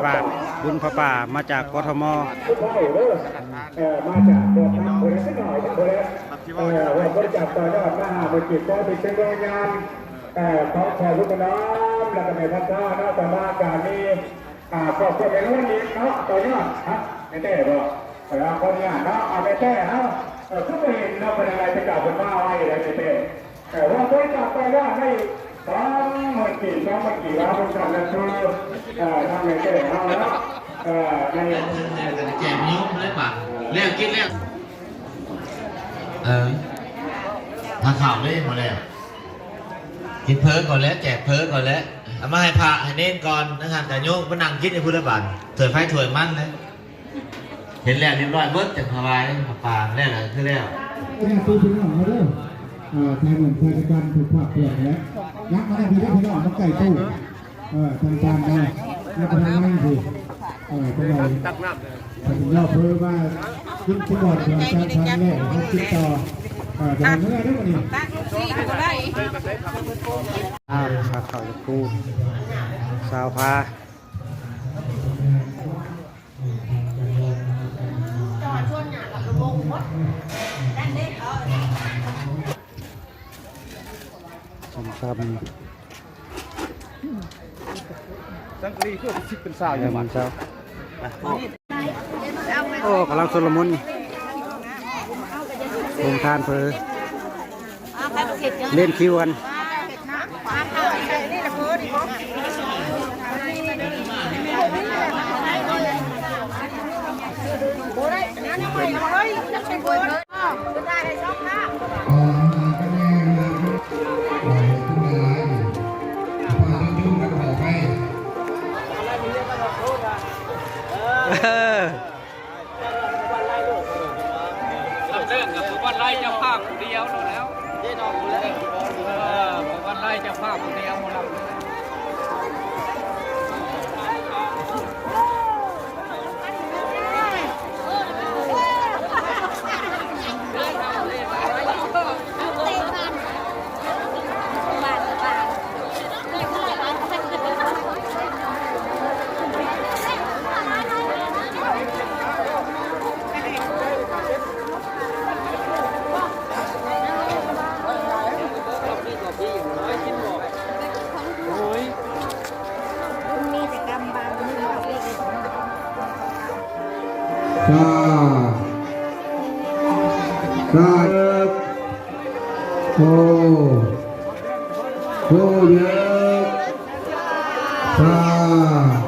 บาทบุญพระป่ามาจากกทมมาจากตัวทำคนละนิดหน่อยคนละว่าบริจาคต่อยอดมาหาบริจิตก็เป็นเชิงโรงงานขอลูกน้องแล้วก็ในพัฒนาเนาะแต่ว่าการนี้ก็เป็นเรื่องนี้เนาะต่อยอดฮะไม่ได้หรอกแล้วคนนี้เนาะไม่ได้เนาะทุกคนเห็นเนาะเป็นอะไรจะกล่าวเป็นว่าไว้อะไรไม่ได้ว่าบริจาคต่อยอดให้2 หมื่นกี่ล้านบริษัทนั้นคือทำไม่ได้เนาะในแจกนิ้วเลยป่ะเรียกกินเรียกทางข่าวเลยหมดแล้วกินเพิร์ก่อนแล้วแจกเพิร์ก่อนแล้วเอามาให้พระให้เน้นก่อนนะครับแต่โยกมานั่งกินในพุทธบาทถวยไฟถวยมันเลยเห็นแล้วเรียบร้อยเบิร์ดจากพายปลาแรกเลยคือแล้วตีพี่น้องมาด้วยไทยเหมือนไทยการถูกผักเปลือกแล้วยักษ์มาได้พี่น้องมาไก่ตู้ทางการได้แล้วก็ทางนั่งสิก็เลยถึงเราเพิ่มว่าขึ้นที่บอร์ดของการทางแรกเขาคิดต่อแต่เมื่อได้วันนี้พาเขาจะพูดสาวพาสมคำสังกีเพื่อชิดเป็นสาวอย่างมันเจ้าโอ้กำลังสลมุนลงทานเพอเล่นคิวกันวันไล่จะภาคเดียวแล้ววันไล่จะภาคเดียวหมดแล้วโอ้เยอะ